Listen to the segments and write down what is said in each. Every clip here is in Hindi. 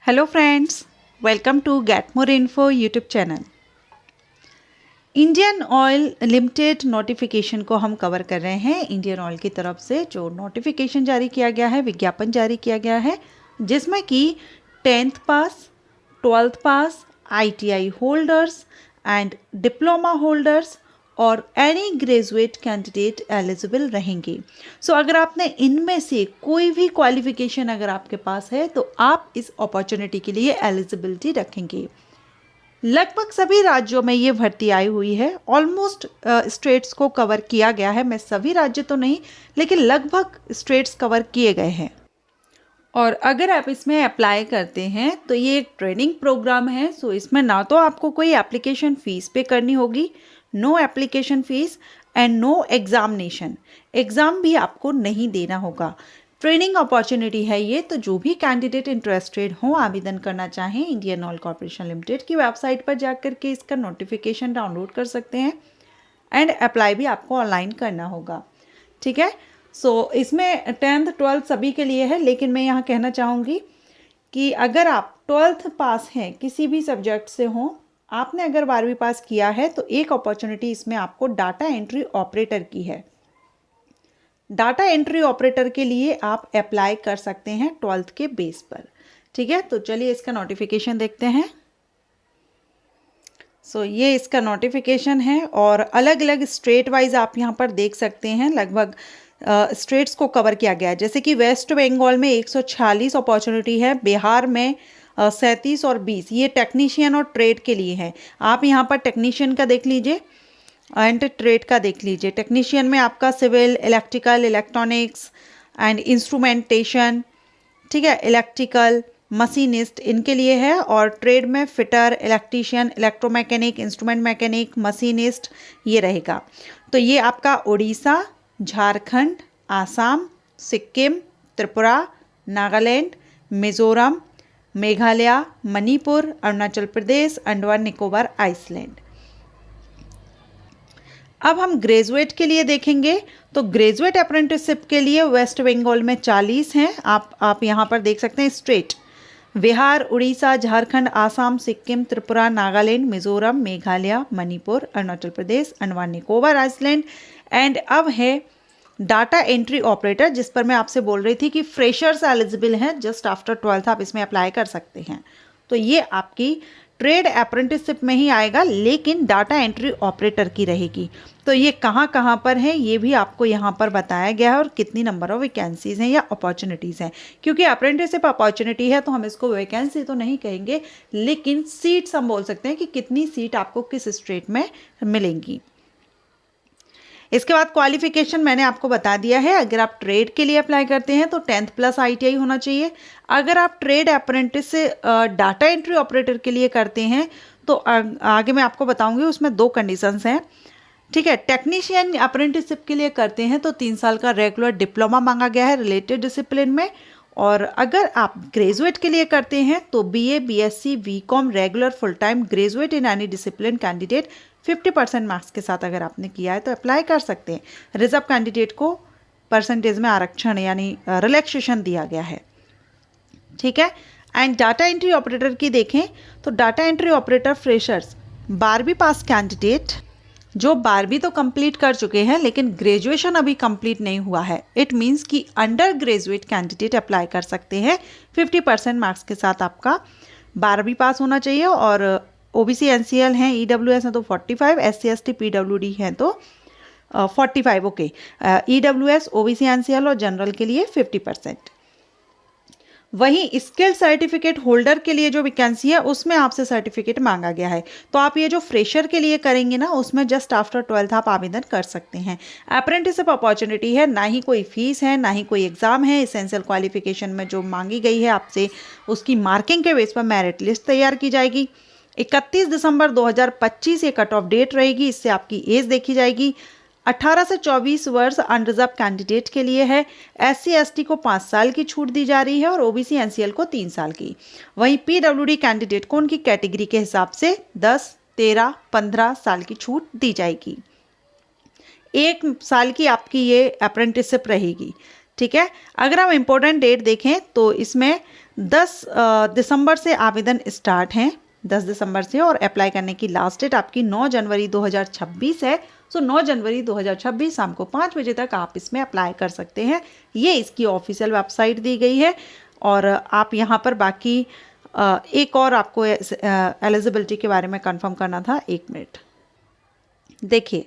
Hello friends, welcome to get more info YouTube channel. Indian Oil Limited notification को हम कवर कर रहे हैं। इंडियन ऑयल की तरफ से जो नोटिफिकेशन जारी किया गया है, विज्ञापन जारी किया गया है, जिसमें कि 10th pass, 12th pass, ITI holders and diploma holders और एनी ग्रेजुएट कैंडिडेट एलिजिबल रहेंगे। सो अगर आपने इनमें से कोई भी क्वालिफिकेशन अगर आपके पास है तो आप इस अपॉर्चुनिटी के लिए एलिजिबिलिटी रखेंगे। लगभग सभी राज्यों में ये भर्ती आई हुई है। ऑलमोस्ट स्टेट्स को कवर किया गया है। मैं सभी राज्य तो नहीं, लेकिन लगभग स्टेट्स कवर किए गए हैं। और अगर आप इसमें अप्लाई करते हैं तो ये एक ट्रेनिंग प्रोग्राम है। सो इसमें ना तो आपको कोई एप्लीकेशन फ़ीस पे करनी होगी, no application fees and no examination. Exam भी आपको नहीं देना होगा। ट्रेनिंग अपॉर्चुनिटी है ये। तो जो भी कैंडिडेट इंटरेस्टेड हो, आवेदन करना चाहें, इंडियन ऑयल कॉर्पोरेशन लिमिटेड की वेबसाइट पर जाकर के इसका नोटिफिकेशन डाउनलोड कर सकते हैं एंड अप्लाई भी आपको ऑनलाइन करना होगा। ठीक है। सो इसमें 10th 12th सभी के लिए है, लेकिन मैं यहाँ कहना चाहूँगी कि अगर आप 12th पास हैं, किसी भी सब्जेक्ट से हों, आपने अगर 12वीं पास किया है तो एक अपॉर्चुनिटी इसमें आपको डाटा एंट्री ऑपरेटर की है। डाटा एंट्री ऑपरेटर के लिए आप अप्लाई कर सकते हैं 12th के बेस पर। ठीक है। तो चलिए इसका नोटिफिकेशन देखते हैं। सो ये इसका नोटिफिकेशन है और अलग अलग स्टेट वाइज आप यहाँ पर देख सकते हैं। लगभग स्टेट्स को कवर किया गया है। जैसे कि वेस्ट बंगाल में 146 अपॉर्चुनिटी है, बिहार में 37 और 20। ये टेक्नीशियन और ट्रेड के लिए है। आप यहाँ पर टेक्नीशियन का देख लीजिए एंड ट्रेड का देख लीजिए। टेक्नीशियन में आपका civil, electrical, electronics and instrumentation, ठीक है, इलेक्ट्रिकल, मशीनिस्ट इनके लिए है। और ट्रेड में fitter, electrician, electromechanic, instrument mechanic, machinist ये रहेगा। तो ये आपका उड़ीसा, झारखंड, आसाम, सिक्किम, त्रिपुरा, नागालैंड, मिजोरम, मेघालय, मणिपुर, अरुणाचल प्रदेश, अंडमान निकोबार, आइसलैंड। अब हम ग्रेजुएट के लिए देखेंगे तो ग्रेजुएट अप्रेंटिसशिप के लिए वेस्ट बंगाल में 40 हैं। आप यहाँ पर देख सकते हैं state: Bihar, Orissa, Jharkhand, Assam, Sikkim, Tripura, Nagaland, Mizoram, Meghalaya, Manipur, Arunachal Pradesh, Andaman Nicobar, island. And अब है डाटा एंट्री ऑपरेटर, जिस पर मैं आपसे बोल रही थी कि फ्रेशर्स एलिजिबल हैं, जस्ट आफ्टर 12th आप इसमें अप्लाई कर सकते हैं। तो ये आपकी ट्रेड अप्रेंटिसशिप में ही आएगा, लेकिन डाटा एंट्री ऑपरेटर की रहेगी। तो ये कहाँ कहाँ पर है ये भी आपको यहाँ पर बताया गया है और कितनी नंबर ऑफ वैकेंसीज़ हैं या अपॉर्चुनिटीज़ हैं। क्योंकि अप्रेंटिसशिप अपॉर्चुनिटी है तो हम इसको वैकेंसी तो नहीं कहेंगे, लेकिन सीट्स हम बोल सकते हैं कि कितनी सीट आपको किस स्टेट में मिलेंगी। इसके बाद क्वालिफिकेशन मैंने आपको बता दिया है। अगर आप ट्रेड के लिए अप्लाई करते हैं तो 10th प्लस ITI होना चाहिए। अगर आप ट्रेड अप्रेंटिस से डाटा एंट्री ऑपरेटर के लिए करते हैं तो आगे मैं आपको बताऊंगी, उसमें 2 कंडीशंस हैं। ठीक है। टेक्नीशियन अप्रेंटिसशिप के लिए करते हैं तो 3 साल का रेगुलर डिप्लोमा मांगा गया है रिलेटेड डिसिप्लिन में। और अगर आप ग्रेजुएट के लिए करते हैं तो BA, BSc, BCom regular full time graduate in any discipline candidate 50% marks के साथ अगर आपने किया है तो अप्लाई कर सकते हैं। रिजर्व कैंडिडेट को परसेंटेज में आरक्षण यानी रिलैक्सेशन दिया गया है। ठीक है। एंड डाटा एंट्री ऑपरेटर की देखें तो डाटा एंट्री ऑपरेटर फ्रेशर्स 12वीं पास कैंडिडेट जो 12वीं तो कंप्लीट कर चुके हैं लेकिन ग्रेजुएशन अभी कंप्लीट नहीं हुआ है, इट मीन्स कि अंडर ग्रेजुएट कैंडिडेट अप्लाई कर सकते हैं। 50% मार्क्स के साथ आपका 12वीं पास होना चाहिए। और OBC NCL हैं, EWS हैं तो 45, SC ST PWD हैं तो 45। ओके। EWS, OBC NCL और जनरल के लिए 50%। वहीं स्किल सर्टिफिकेट होल्डर के लिए जो वैकेंसी है उसमें आपसे सर्टिफिकेट मांगा गया है। तो आप ये जो फ्रेशर के लिए करेंगे ना, उसमें जस्ट आफ्टर 12th आप आवेदन कर सकते हैं। अप्रेंटिसशिप अपॉर्चुनिटी है, ना ही कोई फीस है, ना ही कोई एग्जाम है। इसेंशियल क्वालिफिकेशन में जो मांगी गई है आपसे, उसकी मार्किंग के बेस पर मेरिट लिस्ट तैयार की जाएगी। 31 दिसंबर 2025 ये कट ऑफ डेट रहेगी। इससे आपकी एज देखी जाएगी। 18 से 24 वर्ष अनरिजर्व कैंडिडेट के लिए है। SC ST को 5 साल की छूट दी जा रही है और OBC NCL को 3 साल की। वहीं PWD कैंडिडेट को उनकी कैटेगरी के हिसाब से 10, 13, 15 साल की छूट दी जाएगी। 1 साल की आपकी ये अप्रेंटिसशिप रहेगी। ठीक है। अगर हम इम्पोर्टेंट डेट देखें तो इसमें 10 दिसंबर से आवेदन स्टार्ट हैं, 10 दिसंबर से, और अप्लाई करने की लास्ट डेट आपकी 9 जनवरी 2026 है। सो 9 जनवरी 2026 शाम को 5 बजे तक आप इसमें अप्लाई कर सकते हैं। ये इसकी ऑफिशियल वेबसाइट दी गई है। और आप यहाँ पर बाकी एक और आपको एलिजिबिलिटी के बारे में कंफर्म करना था, 1 मिनट। देखिए,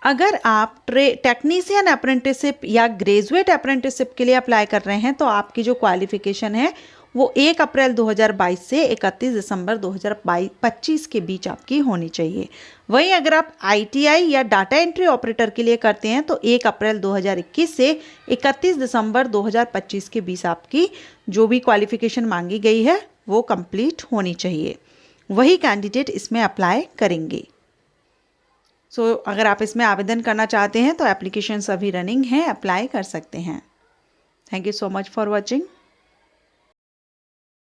अगर आप टेक्नीशियन अप्रेंटिसशिप या ग्रेजुएट अप्रेंटिसशिप के लिए अप्लाई कर रहे हैं तो आपकी जो क्वालिफिकेशन है वो 1 अप्रैल 2022 से 31 दिसंबर 2025 के बीच आपकी होनी चाहिए। वहीं अगर आप ITI या डाटा एंट्री ऑपरेटर के लिए करते हैं तो 1 अप्रैल 2021 से 31 दिसंबर 2025 के बीच आपकी जो भी क्वालिफिकेशन मांगी गई है वो कंप्लीट होनी चाहिए। वही कैंडिडेट इसमें अप्लाई करेंगे। सो अगर आप इसमें आवेदन करना चाहते हैं तो एप्लीकेशन अभी रनिंग है, अप्लाई कर सकते हैं। Thank you so much for watching.